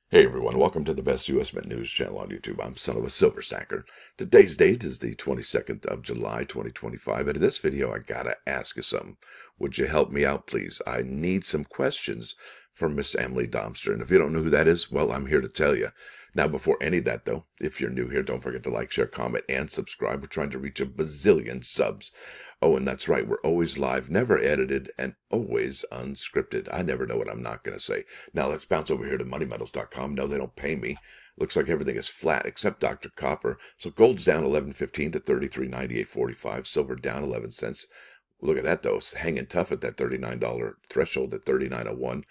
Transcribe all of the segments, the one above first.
Hey everyone, welcome to the best U.S. Mint news channel on YouTube. I'm Sonofasilverstacker. Today's date is the 22nd of July, 2025, and in this video I gotta ask you something. Would you help me out, please? I need some questions from Miss Emily Damstra, and if you don't know who that is, well, I'm here to tell you. Now, before any of that, though, if you're new here, don't forget to like, share, comment, and subscribe. We're trying to reach a bazillion subs. Oh, and that's right, we're always live, never edited, and always unscripted. I never know what I'm not going to say. Now, let's bounce over here to moneymetals.com. No, they don't pay me. Looks like everything is flat except Dr. Copper. So gold's down 11.15 to 33.98.45. Silver down 11 cents. Look at that, though. It's hanging tough at that $39 threshold at 39.01.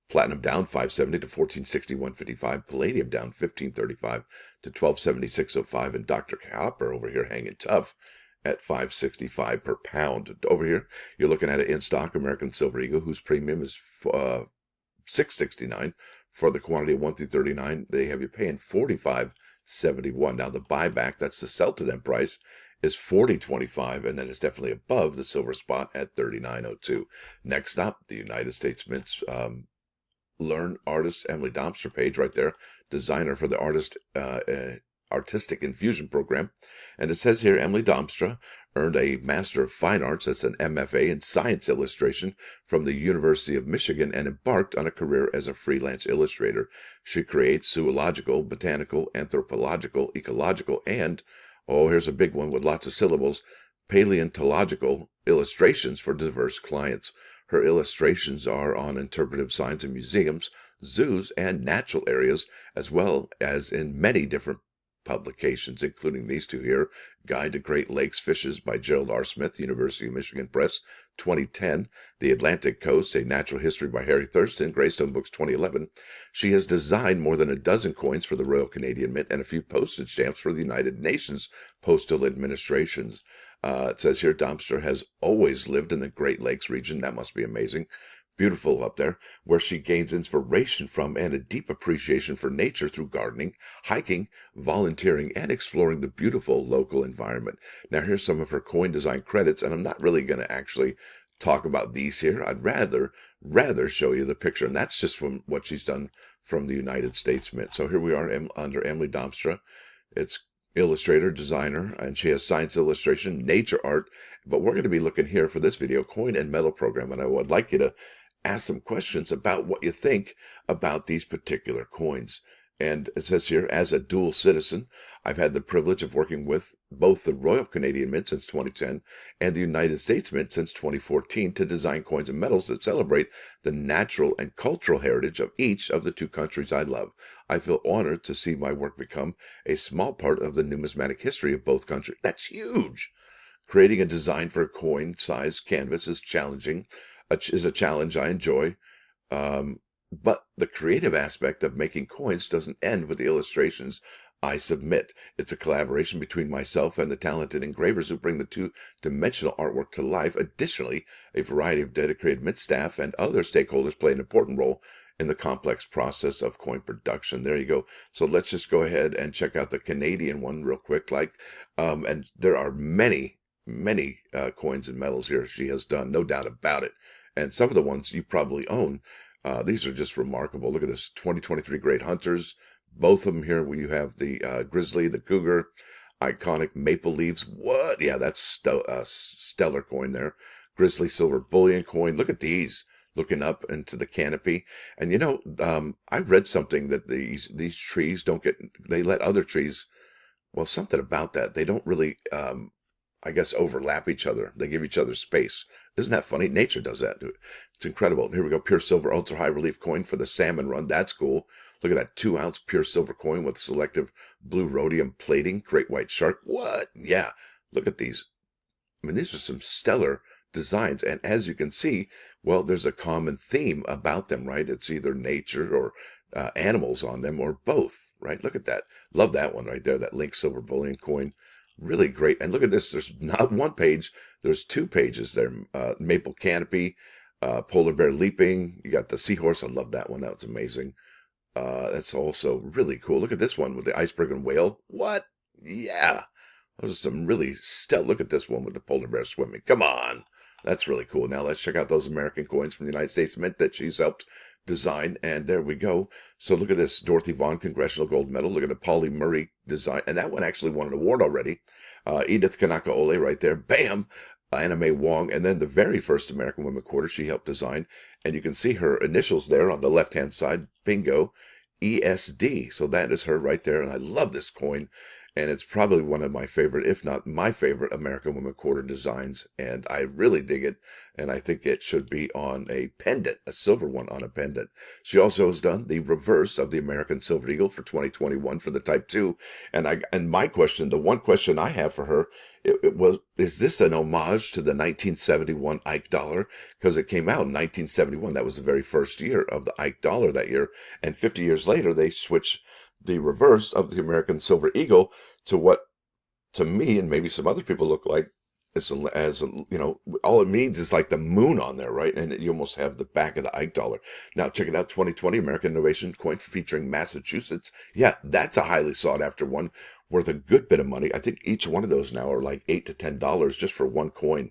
Platinum down 570 to 1461.55. Palladium down 1535 to 1276.05. And Dr. Copper over here hanging tough at 565 per pound. Over here, you're looking at it in stock American Silver Eagle, whose premium is $6.69 for the quantity of 1 through 39. They have you paying $45.71. Now the buyback, that's the sell to them price, is $40.25, and then it's definitely above the silver spot at $39.02. Next up, the United States Mint's Learn Artist Emily Damstra page right there, designer for the Artistic Infusion program. And it says here, Emily Damstra earned a Master of Fine Arts, that's an MFA, in Science Illustration from the University of Michigan and embarked on a career as a freelance illustrator. She creates zoological, botanical, anthropological, ecological, and, oh, here's a big one with lots of syllables, paleontological illustrations for diverse clients. Her illustrations are on interpretive signs in museums, zoos, and natural areas, as well as in many different publications, including these two here, Guide to Great Lakes Fishes by Gerald R. Smith, University of Michigan Press, 2010, The Atlantic Coast, A Natural History by Harry Thurston, Greystone Books, 2011. She has designed more than a dozen coins for the Royal Canadian Mint and a few postage stamps for the United Nations Postal Administrations. It says here, Damstra has always lived in the Great Lakes region. That must be amazing. Beautiful up there, where she gains inspiration from and a deep appreciation for nature through gardening, hiking, volunteering, and exploring the beautiful local environment. Now, here's some of her coin design credits, and I'm not really going to actually talk about these here. I'd rather show you the picture, and that's just from what she's done from the United States Mint. So here we are under Emily Damstra. It's illustrator, designer, and she has science illustration, nature art, but we're going to be looking here for this video, coin and metal program, and I would like you to ask some questions about what you think about these particular coins. And it says here, as a dual citizen, I've had the privilege of working with both the Royal Canadian Mint since 2010 and the United States Mint since 2014 to design coins and medals that celebrate the natural and cultural heritage of each of the two countries I love. I feel honored to see my work become a small part of the numismatic history of both countries. That's huge! Creating a design for a coin-sized canvas is challenging, is a challenge I enjoy. But the creative aspect of making coins doesn't end with the illustrations I submit. It's a collaboration between myself and the talented engravers who bring the two-dimensional artwork to life. Additionally, a variety of dedicated Mint staff and other stakeholders play an important role in the complex process of coin production. There you go. So let's just go ahead and check out the Canadian one real quick. And there are many coins and medals here she has done, no doubt about it. And some of the ones you probably own. These are just remarkable. Look at this, 2023 Great Hunters. Both of them here, where you have the grizzly, the cougar, iconic maple leaves. What? Yeah, that's stellar coin there. Grizzly silver bullion coin. Look at these, looking up into the canopy. And you know, I read something that these trees don't get, they let other trees, well, something about that. They don't really, I guess, overlap each other. They give each other space. Isn't that funny? Nature does that. It's incredible. Here we go. Pure silver ultra high relief coin for the salmon run. That's cool. Look at that 2-ounce pure silver coin with selective blue rhodium plating. Great white shark. What? Yeah. Look at these. I mean, these are some stellar designs. And as you can see, well, there's a common theme about them, right? It's either nature or animals on them or both, right? Look at that. Love that one right there. That Link silver bullion coin. Really great. And look at this. There's not one page. There's 2 pages there. Maple canopy, polar bear leaping. You got the seahorse. I love that one. That was amazing. That's also really cool. Look at this one with the iceberg and whale. What? Yeah. Those are some really stellar. Look at this one with the polar bear swimming. Come on. That's really cool. Now let's check out those American coins from the United States Mint that she's helped design, and there we go. So look at this, Dorothy Vaughan Congressional Gold Medal. Look at the Polly Murray design, and that one actually won an award already. Edith Kanaka Ole right there, bam. Anna Mae Wong, and then the very first American Women Quarter she helped design, and you can see her initials there on the left-hand side, bingo, ESD. So that is her right there, and I love this coin, and it's probably one of my favorite, if not my favorite, American Women Quarter designs, and I really dig it, and I think it should be on a pendant, a silver one on a pendant. She also has done the reverse of the American Silver Eagle for 2021 for the Type 2, and my question, the one question I have for her, it was, is this an homage to the 1971 Ike dollar? Because it came out in 1971. That was the very first year of the Ike dollar that year, and 50 years later, they switched the reverse of the American Silver Eagle to what, to me and maybe some other people, look like all it means is like the moon on there, right? And you almost have the back of the Ike dollar. Now check it out, 2020 American Innovation coin featuring Massachusetts. Yeah, that's a highly sought after one, worth a good bit of money. I think each one of those now are like $8 to $10 just for one coin.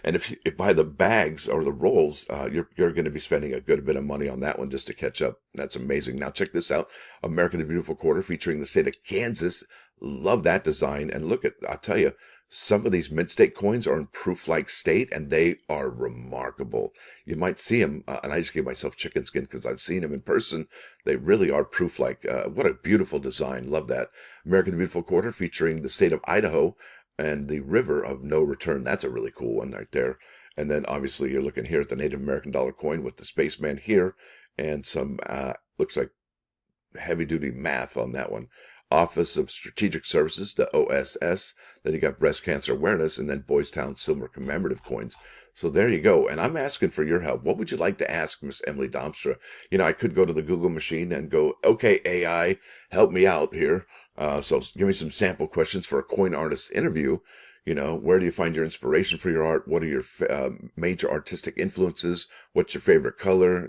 And if you buy the bags or the rolls, you're going to be spending a good bit of money on that one just to catch up. That's amazing. Now check this out, America the Beautiful Quarter featuring the state of Kansas. Love that design. And look at, I'll tell you, some of these mint state coins are in proof-like state, and they are remarkable. You might see them, and I just gave myself chicken skin because I've seen them in person. They really are proof-like. What a beautiful design. Love that. American the Beautiful Quarter featuring the state of Idaho and the River of No Return. That's a really cool one right there. And then obviously you're looking here at the Native American dollar coin with the spaceman here and some, looks like heavy-duty math on that one. Office of Strategic Services, the OSS. Then you got breast cancer awareness, and then Boys Town silver commemorative coins. So there you go. And I'm asking for your help. What would you like to ask Miss Emily Damstra? I could go to the Google machine and go, okay, AI, help me out here. So give me some sample questions for a coin artist interview. Where do you find your inspiration for your art? What are your major artistic influences? What's your favorite color?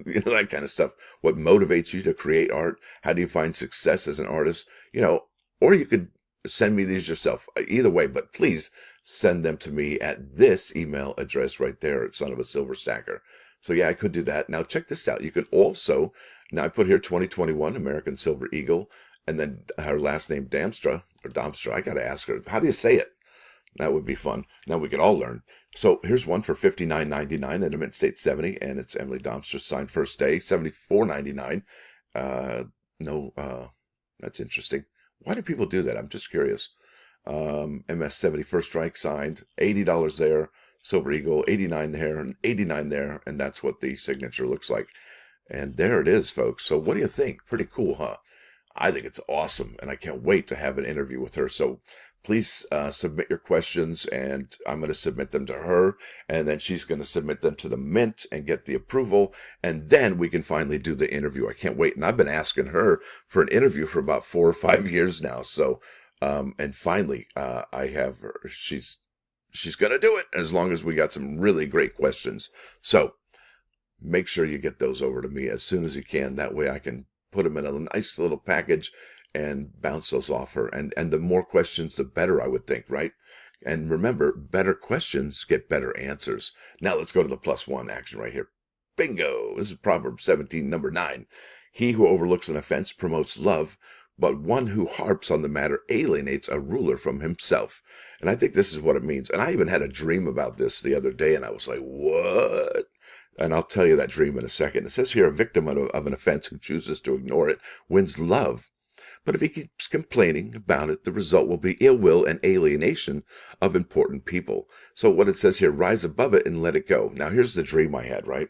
That kind of stuff. What motivates you to create art? How do you find success as an artist? Or you could send me these yourself. Either way, but please send them to me at this email address right there at sonofasilverstacker. So yeah, I could do that. Now check this out. You can also, now I put here 2021 American Silver Eagle, and then her last name Damstra, or Damstra. I got to ask her, how do you say it? That would be fun. Now we could all learn. So here's one for $59.99 at a mint state 70, and it's Emily Domster signed first day, $74.99. That's interesting. Why do people do that? I'm just curious. MS 70 first strike signed, $80 there, Silver Eagle, 89 there, and 89 there, and that's what the signature looks like. And there it is, folks. So what do you think? Pretty cool, huh? I think it's awesome, and I can't wait to have an interview with her. So please submit your questions, and I'm going to submit them to her, and then she's going to submit them to the Mint and get the approval, and then we can finally do the interview. I can't wait. And I've been asking her for an interview for about 4 or 5 years now. So, and finally, I have her. She's going to do it as long as we got some really great questions. So make sure you get those over to me as soon as you can. That way I can put them in a nice little package and bounce those off her. And the more questions, the better, I would think, right? And remember, better questions get better answers. Now let's go to the +1 action right here. Bingo! This is Proverb 17, number 9. He who overlooks an offense promotes love, but one who harps on the matter alienates a ruler from himself. And I think this is what it means. And I even had a dream about this the other day, and I was like, what? And I'll tell you that dream in a second. It says here, a victim of an offense who chooses to ignore it wins love. But if he keeps complaining about it, the result will be ill will and alienation of important people. So what it says here, rise above it and let it go. Now here's the dream I had, right?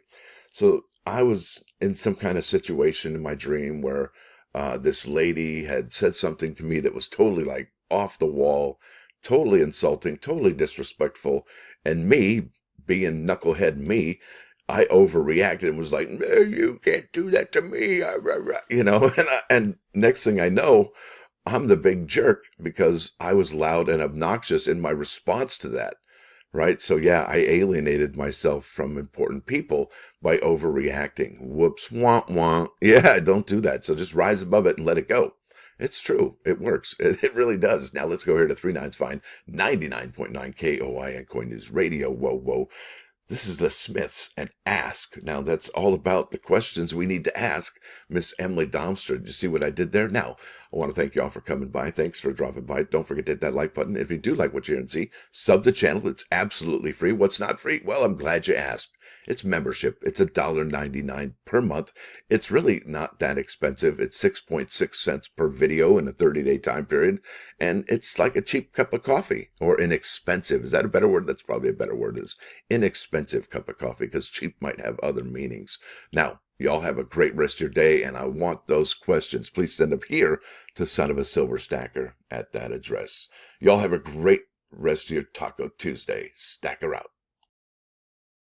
So I was in some kind of situation in my dream where this lady had said something to me that was totally like off the wall, totally insulting, totally disrespectful. And me, being knucklehead me, I overreacted and was like, no, you can't do that to me, and next thing I know, I'm the big jerk because I was loud and obnoxious in my response to that, right? So yeah, I alienated myself from important people by overreacting. Whoops, wah, wah. Yeah, don't do that. So just rise above it and let it go. It's true. It works. It really does. Now let's go here to 39's Fine, 99.9 KOI and Coin News Radio. Whoa, whoa. This is the Smiths and Ask. Now, that's all about the questions we need to ask Miss Emily Damstra. Did you see what I did there? Now, I want to thank you all for coming by. Thanks for dropping by. Don't forget to hit that like button. If you do like what you hear and see, sub the channel. It's absolutely free. What's not free? Well, I'm glad you asked. It's membership. It's $1.99 per month. It's really not that expensive. It's 6.6 cents per video in a 30-day time period. And it's like a cheap cup of coffee, or inexpensive. Is that a better word? That's probably a better word, is inexpensive cup of coffee, because cheap might have other meanings. Now, y'all have a great rest of your day, and I want those questions. Please send them here to sonofasilverstacker at that address. Y'all have a great rest of your Taco Tuesday. Stacker out.